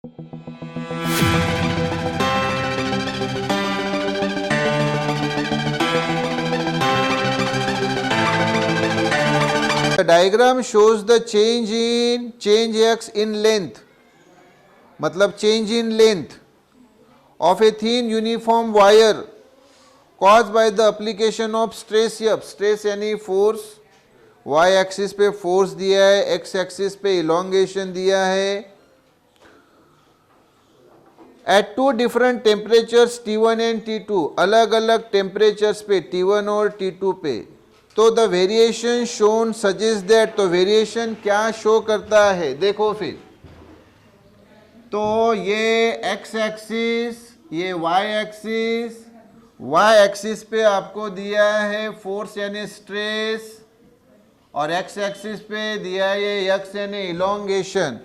The diagram shows the change x in length, मतलब change in length of a thin uniform wire caused by the application of stress. अब stress यानी force, y axis पे force दिया है, x axis पे elongation दिया है. At two different temperatures T1 and T2, अलग अलग temperatures पे T1 और T2 पे, तो the variation shown suggest that, तो वेरिएशन क्या शो करता है देखो फिर. तो ये एक्स एक्सिस, ये वाई एक्सिस, वाई एक्सिस पे आपको दिया है फोर्स यानी स्ट्रेस, और एक्स एक्सिस पे दिया है एक्स यानी इलोंगेशन,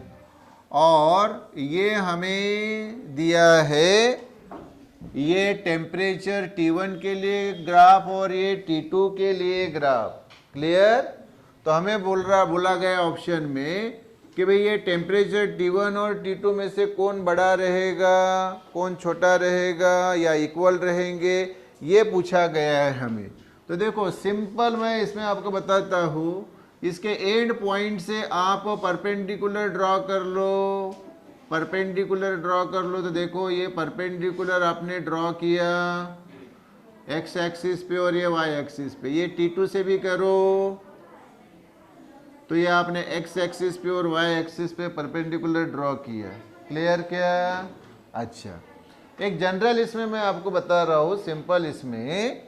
और ये हमें दिया है ये टेम्परेचर T1 के लिए ग्राफ और ये T2 के लिए ग्राफ. क्लियर. तो हमें बोला गया ऑप्शन में कि भाई ये टेम्परेचर T1 और T2 में से कौन बड़ा रहेगा, कौन छोटा रहेगा या इक्वल रहेंगे, ये पूछा गया है हमें. तो देखो सिंपल मैं इसमें आपको बताता हूँ. इसके एंड पॉइंट से आप परपेंडिकुलर ड्रॉ कर लो, परपेंडिकुलर ड्रॉ कर लो. तो देखो ये परपेंडिकुलर आपने ड्रॉ किया एक्स एक्सिस पे और ये वाई एक्सिस पे. ये T2 से भी करो तो ये आपने एक्स एक्सिस पे और वाई एक्सिस पे परपेंडिकुलर ड्रॉ किया. क्लियर क्या. अच्छा, एक जनरल इसमें मैं आपको बता रहा हूँ सिंपल. इसमें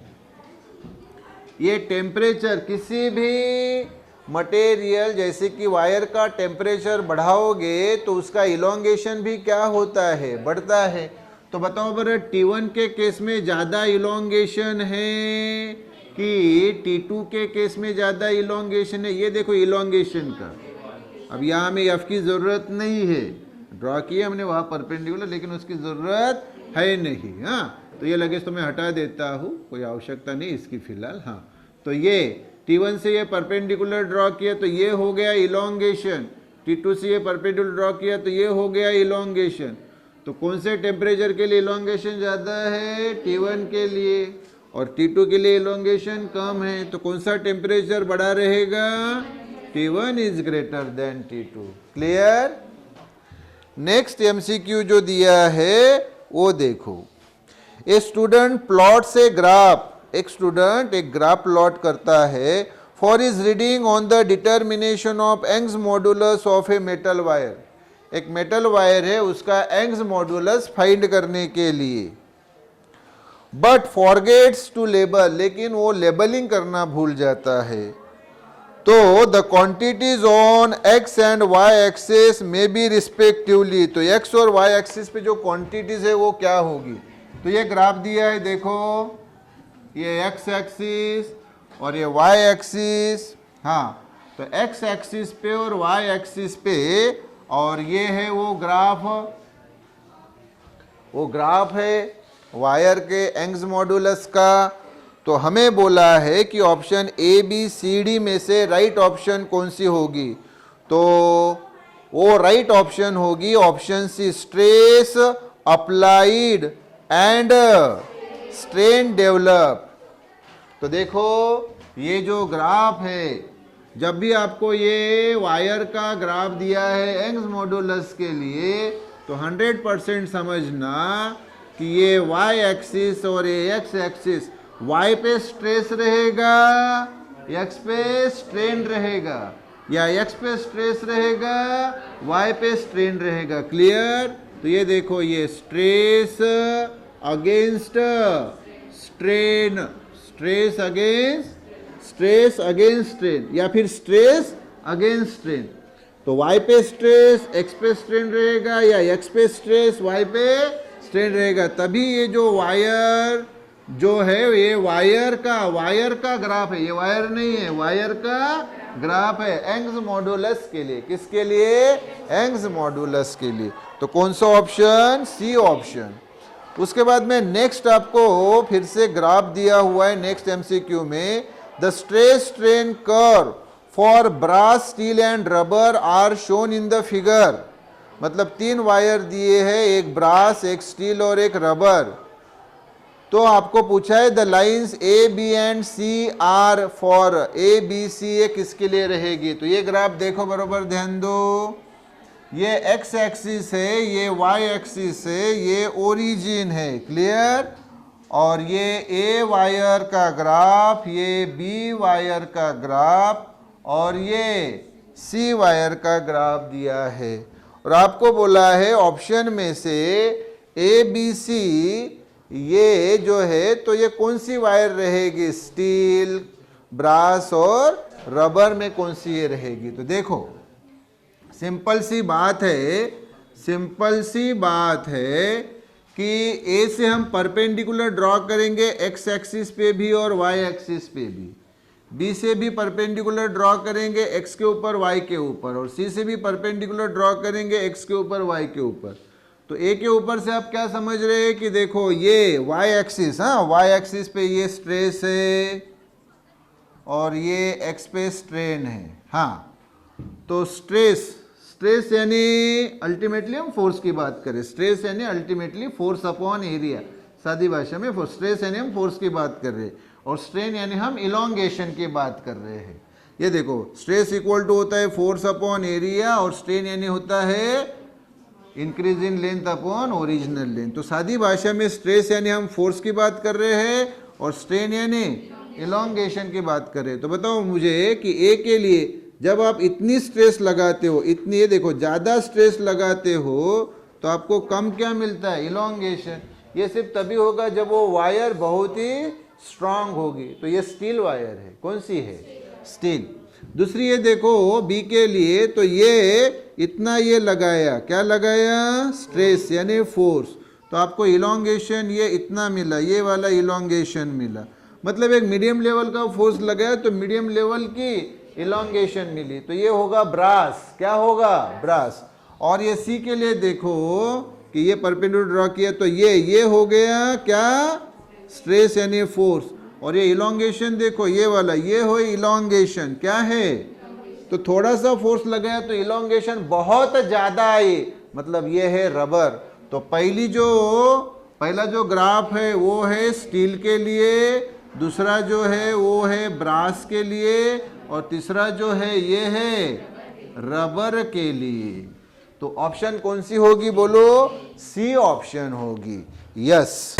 ये टेम्परेचर किसी भी मटेरियल जैसे कि वायर का टेम्परेचर बढ़ाओगे तो उसका इलोंगेशन भी क्या होता है, बढ़ता है. तो बताओ बरा T1 के केस में ज़्यादा इलोंगेशन है कि T2 के केस में ज़्यादा इलोंगेशन है. ये देखो इलोंगेशन का. अब यहाँ में एफ की ज़रूरत नहीं है, ड्रॉ किया हमने वहाँ परपेंडिकुलर, लेकिन उसकी ज़रूरत है नहीं. हाँ, तो ये लगे तो मैं हटा देता हूँ, कोई आवश्यकता नहीं इसकी फ़िलहाल. हाँ, तो ये T1 से ये परपेंडिकुलर ड्रॉ किया तो ये हो गया इलोंगेशन, T2 से ये परपेंडिकुलर ड्रॉ किया तो ये हो गया इलोंगेशन. तो कौन से टेम्परेचर के लिए इलोंगेशन ज़्यादा है, T1 के लिए, और T2 के लिए इलोंगेशन कम है. तो कौन सा टेम्परेचर बड़ा रहेगा, T1 is greater than T2. Clear. Next MCQ जो दिया है वो देखो. ए स्टूडेंट प्लॉट से ग्राफ, एक स्टूडेंट एक ग्राफ प्लॉट करता है for is reading on the determination of Young's modulus of a metal wire. एक मेटल वायर है, उसका यंग्स मॉडुलस फाइंड करने के लिए, बट फॉरगेट्स टू लेबल, लेकिन वो लेबलिंग करना भूल जाता है. तो the quantities on X and Y axis में बी रिस्पेक्टिवली, तो एक्स और वाई एक्सिस पे जो क्वांटिटीज है वो क्या होगी. तो ये ग्राफ दिया है देखो, ये एक्स एक्सिस और ये वाई एक्सिस. हाँ, तो एक्स एक्सिस पे और वाई एक्सिस पे, और ये है वो ग्राफ है वायर के यंग्स मॉडुलस का. तो हमें बोला है कि ऑप्शन ABCD में से राइट ऑप्शन कौन सी होगी. तो वो राइट ऑप्शन होगी option C, stress applied and strain develop. तो देखो ये जो ग्राफ है, जब भी आपको ये वायर का ग्राफ दिया है यंग्स मॉडुलस के लिए, तो 100% समझना कि ये वाई एक्सिस और ये एक्स एक्सिस, वाई पे स्ट्रेस रहेगा, एक्स पे स्ट्रेन रहेगा, या एक्स पे स्ट्रेस रहेगा, वाई पे स्ट्रेन रहेगा. क्लियर. तो ये देखो ये stress against strain, stress against strain, या फिर स्ट्रेस अगेंस्ट स्ट्रेन. तो y पे स्ट्रेस x पे स्ट्रेन रहेगा, या x पे स्ट्रेस y पे स्ट्रेन रहेगा. तभी ये जो वायर जो है ये वायर का ग्राफ है, ये वायर नहीं है, वायर का ग्राफ है यंग्स मॉडुलस के लिए. किसके लिए, यंग्स मॉडुलस के लिए. तो कौन सा ऑप्शन, सी ऑप्शन. उसके बाद में नेक्स्ट आपको फिर से ग्राफ दिया हुआ है नेक्स्ट MCQ में. The stress strain curve for brass, steel and rubber are shown in the figure. मतलब 3 वायर दिए हैं, एक ब्रास, एक स्टील और एक रबर। तो आपको पूछा है the lines A B and C are for A B C, ये किसके लिए रहेगी। तो ये ग्राफ देखो, बरोबर ध्यान दो, ये एक्स एक्सिस है, ये वाई एक्सिस है, ये ओरिजिन है, क्लियर। और ये ए वायर का ग्राफ, ये बी वायर का ग्राफ और ये सी वायर का ग्राफ दिया है। और आपको बोला है ऑप्शन में से ए बी सी ये जो है, तो ये कौन सी वायर रहेगी, स्टील, ब्रास और रबर में कौन सी ये रहेगी। तो देखो सिंपल सी बात है, सिंपल सी बात है कि ए से हम परपेंडिकुलर ड्रॉ करेंगे एक्स एक्सिस पे भी और वाई एक्सिस पे भी, बी से भी परपेंडिकुलर ड्रॉ करेंगे एक्स के ऊपर वाई के ऊपर, और सी से भी परपेंडिकुलर ड्रॉ करेंगे एक्स के ऊपर वाई के ऊपर। तो ए के ऊपर से आप क्या समझ रहे हैं कि देखो ये वाई एक्सिस, हाँ वाई एक्सिस पे ये स्ट्रेस है और ये एक्स पे स्ट्रेन है। हाँ तो स्ट्रेस यानी अल्टीमेटली हम फोर्स की बात करें, स्ट्रेस यानी अल्टीमेटली फोर्स अपॉन एरिया, सादी भाषा में स्ट्रेस यानी हम फोर्स की बात कर रहे हैं, और स्ट्रेन यानी हम इलोंगेशन की बात कर रहे हैं। ये देखो स्ट्रेस इक्वल टू होता है फोर्स अपॉन एरिया, और स्ट्रेन यानी होता है increase in length upon original length. तो सादी भाषा में स्ट्रेस यानी हम फोर्स की बात कर रहे हैं और स्ट्रेन यानी इलोंगेशन की बात कर रहे हैं। तो बताओ मुझे कि ए के लिए जब आप इतनी स्ट्रेस लगाते हो, इतनी, ये देखो ज़्यादा स्ट्रेस लगाते हो तो आपको कम क्या मिलता है, इलोंगेशन। ये सिर्फ तभी होगा जब वो वायर बहुत ही स्ट्रांग होगी। तो ये स्टील वायर है, कौन सी है, स्टील। दूसरी ये देखो बी के लिए, तो ये इतना ये लगाया, क्या लगाया, स्ट्रेस यानी फोर्स, तो आपको इलोंगेशन ये इतना मिला, ये वाला इलोंगेशन मिला। मतलब एक मीडियम लेवल का फोर्स लगाया तो मीडियम लेवल की इलोंगेशन मिली। तो ये होगा ब्रास, क्या होगा, ब्रास। और ये सी के लिए देखो कि ये परपेंडिकुलर ड्रॉ किया तो ये हो गया क्या, स्ट्रेस यानी फोर्स। और ये इलोंगेशन देखो, ये वाला ये हो इलोंगेशन, क्या है, तो थोड़ा सा फोर्स लगाया तो इलोंगेशन बहुत ज्यादा आई, मतलब ये है रबर। तो पहला जो ग्राफ है वो है स्टील के लिए, दूसरा जो है वो है ब्रास के लिए, और तीसरा जो है ये है रबर के लिए। तो ऑप्शन कौन सी होगी बोलो, सी ऑप्शन होगी, यस।